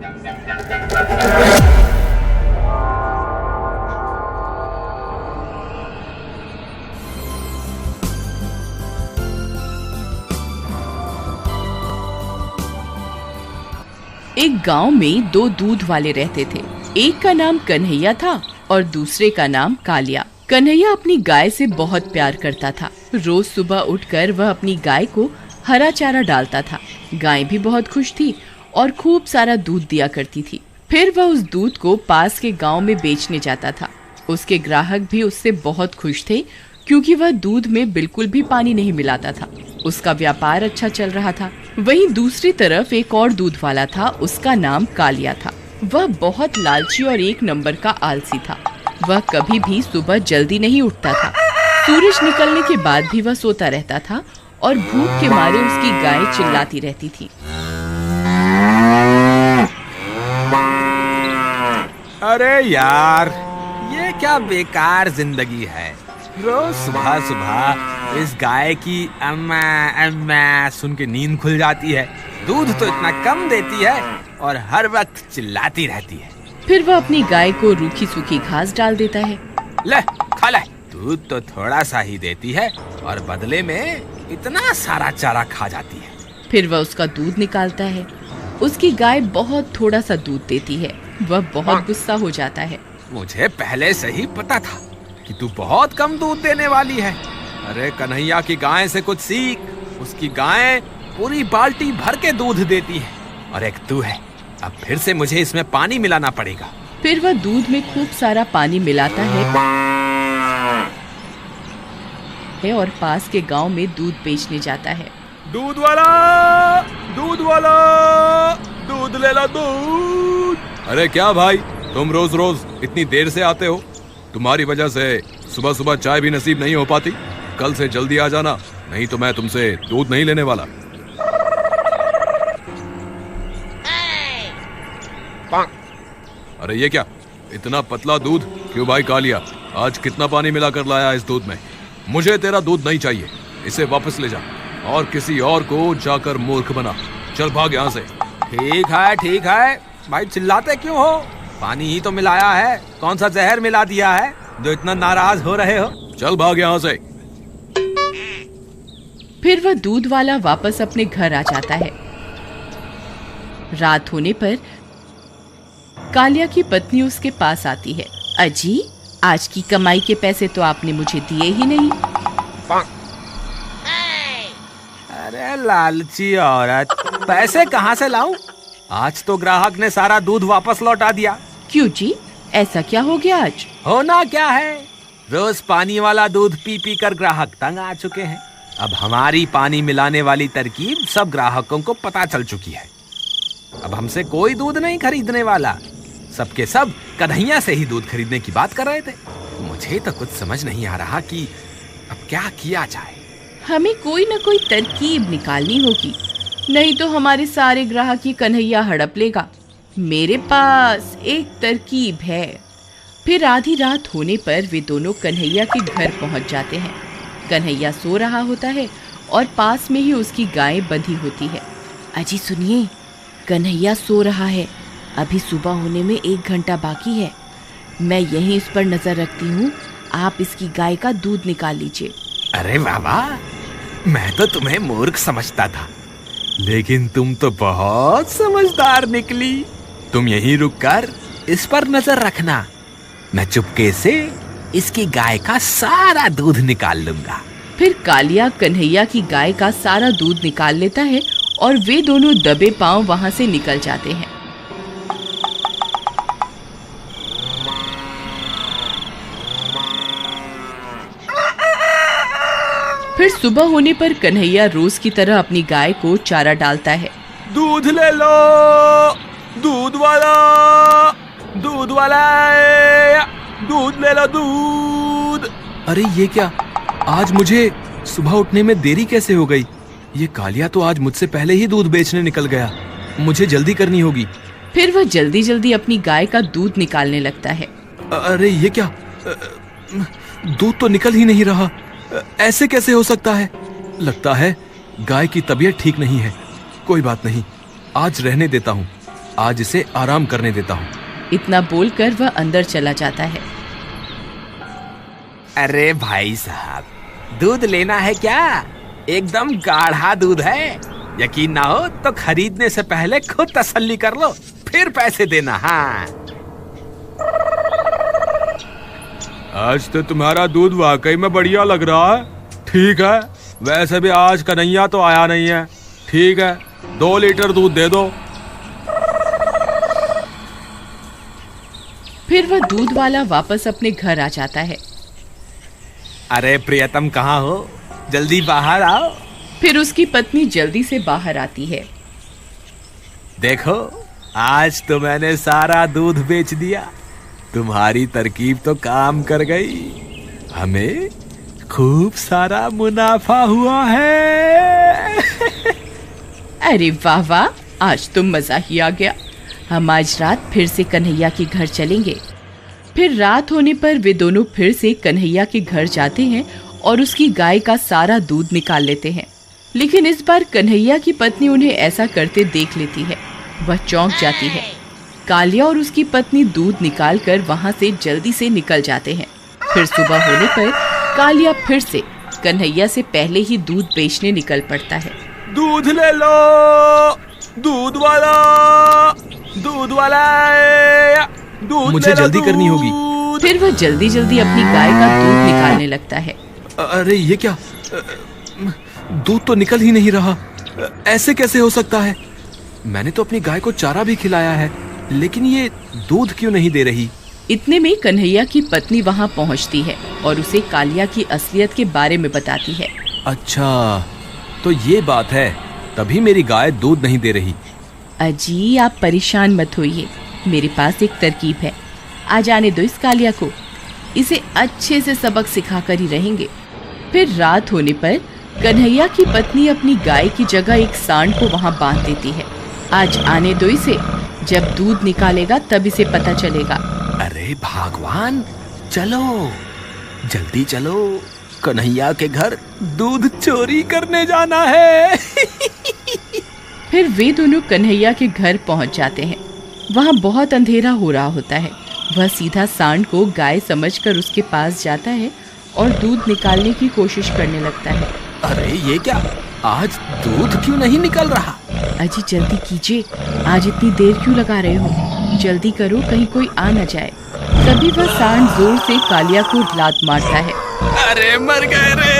एक गांव में दो दूध वाले रहते थे। एक का नाम कन्हैया था और दूसरे का नाम कालिया। कन्हैया अपनी गाय से बहुत प्यार करता था। रोज सुबह उठकर वह अपनी गाय को हरा चारा डालता था। गाय भी बहुत खुश थी और खूब सारा दूध दिया करती थी। फिर वह उस दूध को पास के गांव में बेचने जाता था। उसके ग्राहक भी उससे बहुत खुश थे क्योंकि वह दूध में बिल्कुल भी पानी नहीं मिलाता था। उसका व्यापार अच्छा चल रहा था। वहीं दूसरी तरफ एक और दूध वाला था। उसका नाम कालिया था। वह बहुत लालची और एक नंबर का आलसी था। वह कभी भी सुबह जल्दी नहीं उठता था। सूरज निकलने के बाद भी वह सोता रहता था और भूख के मारे उसकी गाय चिल्लाती रहती थी। अरे यार, ये क्या बेकार जिंदगी है। रोज सुबह सुबह इस गाय की अम्मा अम्मा सुन के नींद खुल जाती है। दूध तो इतना कम देती है और हर वक्त चिल्लाती रहती है। फिर वह अपनी गाय को रूखी सूखी घास डाल देता है। ले खा ले। दूध तो थोड़ा सा ही देती है और बदले में इतना सारा चारा खा जाती है। फिर वह उसका दूध निकालता है। उसकी गाय बहुत थोड़ा सा दूध देती है। वह बहुत गुस्सा हो जाता है। मुझे पहले से ही पता था कि तू बहुत कम दूध देने वाली है। अरे कन्हैया की गाय से कुछ सीख। उसकी गाय पूरी बाल्टी भर के दूध देती है और एक तू है। अब फिर से मुझे इसमें पानी मिलाना पड़ेगा। फिर वह दूध में खूब सारा पानी मिलाता है और पास के गांव में दूध बेचने जाता है। दूध वाला, दूध वाला, दूध ले लो दूध। अरे क्या भाई, तुम रोज रोज इतनी देर से आते हो? तुम्हारी वजह से सुबह सुबह चाय भी नसीब नहीं हो पाती। कल से जल्दी आ जाना, नहीं तो मैं तुमसे दूध नहीं लेने वाला। अरे ये क्या, इतना पतला दूध? क्यों भाई कालिया, आज कितना पानी मिलाकर लाया इस दूध में? मुझे तेरा दूध नहीं चाहिए, इसे वापस ले जा और किसी और को जाकर मूर्ख बना। चल भाग यहाँ से। ठीक है भाई, चिल्लाते क्यों हो? पानी ही तो मिलाया है। कौन सा जहर मिला दिया है जो इतना नाराज हो रहे हो? चल भाग यहाँ से। फिर वह दूध वाला वापस अपने घर आ जाता है। रात होने पर कालिया की पत्नी उसके पास आती है। अजी, आज की कमाई के पैसे तो आपने मुझे दिए ही नहीं। अरे लालची औरत, पैसे कहाँ से लाऊं? आज तो ग्राहक ने सारा दूध वापस लौटा दिया। क्यों जी, ऐसा क्या हो गया आज? होना क्या है, रोज पानी वाला दूध पी पी कर ग्राहक तंग आ चुके हैं। अब हमारी पानी मिलाने वाली तरकीब सब ग्राहकों को पता चल चुकी है। अब हमसे कोई दूध नहीं खरीदने वाला। सबके सब कन्हैया से ही दूध खरीदने की बात कर रहे थे। मुझे तो कुछ समझ नहीं आ रहा कि अब क्या किया जाए। हमें कोई न कोई तरकीब निकालनी होगी, नहीं तो हमारे सारे ग्राहक ये कन्हैया हड़प लेगा। मेरे पास एक तरकीब है। फिर आधी रात होने पर वे दोनों कन्हैया के घर पहुंच जाते हैं। कन्हैया सो रहा होता है और पास में ही उसकी गाय बंधी होती है। अजी सुनिए, कन्हैया सो रहा है। अभी सुबह होने में 1 घंटा बाकी है। मैं यहीं इस पर नजर रखती हूँ। आप इसकी गाय का दूध निकाल लीजिए। अरे बाबा, मैं तो तुम्हें मूर्ख समझता था, लेकिन तुम तो बहुत समझदार निकली। तुम यहीं रुककर इस पर नजर रखना। मैं चुपके से इसकी गाय का सारा दूध निकाल लूंगा। फिर कालिया कन्हैया की गाय का सारा दूध निकाल लेता है और वे दोनों दबे पांव वहां से निकल जाते हैं। फिर सुबह होने पर कन्हैया रोज की तरह अपनी गाय को चारा डालता है। दूध ले लो, दूध वाला, दूध वाला, दूध ले लो दूध। अरे ये क्या, आज मुझे सुबह उठने में देरी कैसे हो गई? ये कालिया तो आज मुझसे पहले ही दूध बेचने निकल गया। मुझे जल्दी करनी होगी। फिर वह जल्दी जल्दी अपनी गाय का दूध निकालने लगता है। अरे ये क्या, दूध तो निकल ही नहीं रहा। ऐसे कैसे हो सकता है? लगता है गाय की तबीयत ठीक नहीं है। कोई बात नहीं, आज रहने देता हूँ। आज इसे आराम करने देता हूँ। इतना बोलकर वह अंदर चला जाता है। अरे भाई साहब, दूध लेना है क्या? एकदम गाढ़ा दूध है। यकीन ना हो तो खरीदने से पहले खुद तसल्ली कर लो, फिर पैसे देना। हाँ, आज तो तुम्हारा दूध वाकई में बढ़िया लग रहा है। ठीक है, वैसे भी आज कन्हैया तो आया नहीं है। ठीक है, 2 लीटर दूध दे दो। फिर वह दूध वाला वापस अपने घर आ जाता है। अरे प्रियतम, कहाँ हो? जल्दी बाहर आओ। फिर उसकी पत्नी जल्दी से बाहर आती है। देखो, आज तो मैंने सारा दूध बेच दिया। तुम्हारी तरकीब तो काम कर गई। हमें खूब सारा मुनाफा हुआ है। अरे वाह वाह, आज तो मजा ही आ गया। हम आज रात फिर से कन्हैया के घर चलेंगे। फिर रात होने पर वे दोनों फिर से कन्हैया के घर जाते हैं और उसकी गाय का सारा दूध निकाल लेते हैं। लेकिन इस बार कन्हैया की पत्नी उन्हें ऐसा करते देख लेती है। वह चौंक जाती है। कालिया और उसकी पत्नी दूध निकालकर वहां से जल्दी से निकल जाते हैं। फिर सुबह होने पर कालिया फिर से कन्हैया से पहले ही दूध बेचने निकल पड़ता है। दूध ले लो, दूध वाला, दूध वाला, दूध मुझे जल्दी करनी होगी। फिर वह जल्दी जल्दी अपनी गाय का दूध निकालने लगता है। अरे ये क्या? दूध तो निकल ही नहीं रहा। ऐसे कैसे हो सकता है? मैंने तो अपनी गाय को चारा भी खिलाया है, लेकिन ये दूध क्यों नहीं दे रही? इतने में कन्हैया की पत्नी वहां पहुंचती है और उसे कालिया की असलियत के बारे में बताती है। अच्छा, तो ये बात है, तभी मेरी गाय दूध नहीं दे रही। अजी, आप परेशान मत होइए, मेरे पास एक तरकीब है। आज आने दो इस कालिया को, इसे अच्छे से सबक सिखाकर ही रहेंगे। फिर रात होने पर कन्हैया की पत्नी अपनी गाय की जगह एक सांड को वहां बांध देती है। आज आने दो इसे, जब दूध निकालेगा तब इसे पता चलेगा। अरे भगवान, चलो जल्दी चलो, कन्हैया के घर दूध चोरी करने जाना है। फिर वे दोनों कन्हैया के घर पहुंच जाते हैं। वहां बहुत अंधेरा हो रहा होता है। वह सीधा सांड को गाय समझकर उसके पास जाता है और दूध निकालने की कोशिश करने लगता है। अरे ये क्या, आज दूध क्यों नहीं निकल रहा? अजी जल्दी कीजिए, आज इतनी देर क्यों लगा रहे हो? जल्दी करो, कहीं कोई आ न जाए। तभी वह सांड जोर से कालिया को लात मारता है। अरे मर गए रे!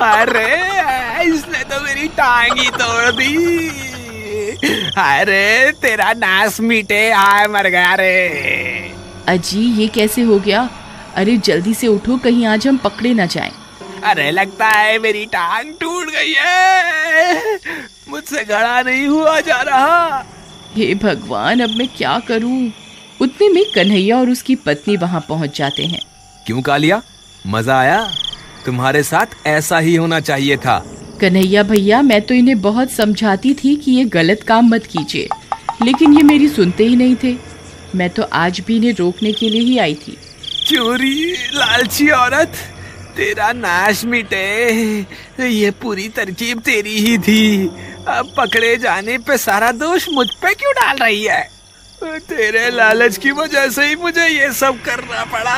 अरे इसने तो मेरी टांग ही तोड़ दी। अरे तेरा नाश मीटे, हाय मर गया रे। अजी ये कैसे हो गया? अरे जल्दी से उठो, कहीं आज हम पकड़े न जाएं। अरे लगता है मेरी टांग टूट गई है, मुझसे खड़ा नहीं हुआ जा रहा। हे भगवान, अब मैं क्या करूं? उतने में कन्हैया और उसकी पत्नी वहां पहुंच जाते हैं। क्यों कालिया, मजा आया? तुम्हारे साथ ऐसा ही होना चाहिए था। कन्हैया भैया, मैं तो इन्हें बहुत समझाती थी कि ये गलत काम मत कीजिए, लेकिन ये मेरी सुनते ही नहीं थे। मैं तो आज भी इन्हें रोकने के लिए ही आई थी। चोरी लालची औरत, तेरा नाश मिटे, ये पूरी तरकीब तेरी ही थी। अब पकड़े जाने पे सारा दोष मुझ पे क्यों डाल रही है? तेरे लालच की वजह से ही मुझे ये सब करना पड़ा।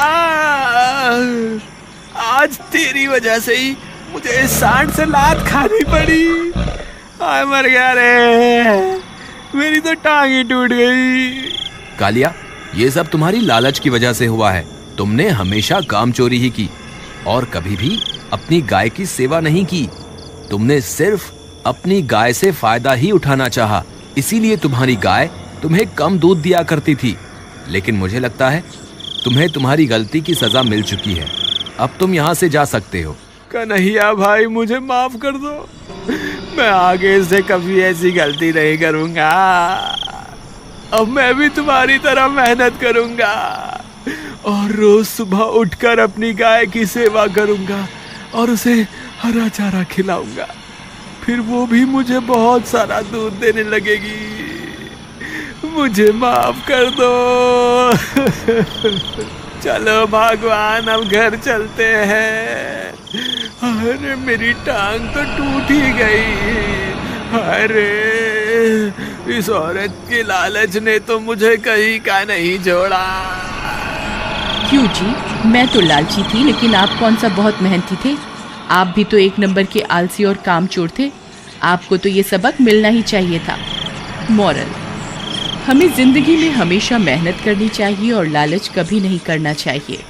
आज तेरी वजह से ही मुझे सांड से लात खानी पड़ी। आय मर गया रे, मेरी तो टांग ही टूट गई। कालिया, ये सब तुम्हारी लालच की वजह से हुआ है। तुमने हमेशा काम चोरी ही की और कभी भी अपनी गाय की सेवा नहीं की। तुमने सिर्फ अपनी गाय से फायदा ही उठाना चाहा, इसीलिए तुम्हारी गाय तुम्हें कम दूध दिया करती थी। लेकिन मुझे लगता है तुम्हें तुम्हारी गलती की सजा मिल चुकी है। अब तुम यहाँ से जा सकते हो। कन्हैया भाई, मुझे माफ कर दो, मैं आगे से कभी ऐसी गलती नहीं करूंगा। अब मैं भी तुम्हारी तरह मेहनत करूंगा और रोज सुबह उठकर अपनी गाय की सेवा करूंगा और उसे हरा चारा खिलाऊंगा। फिर वो भी मुझे बहुत सारा दूध देने लगेगी। मुझे माफ कर दो। चलो भगवान, अब घर चलते हैं। अरे मेरी टांग तो टूट ही गई। अरे इस औरत की लालच ने तो मुझे कहीं का नहीं छोड़ा। क्यों जी, मैं तो लालची थी, लेकिन आप कौन सा बहुत मेहनती थे। आप भी तो एक नंबर के आलसी और कामचोर थे। आपको तो ये सबक मिलना ही चाहिए था। मॉरल: हमें जिंदगी में हमेशा मेहनत करनी चाहिए और लालच कभी नहीं करना चाहिए।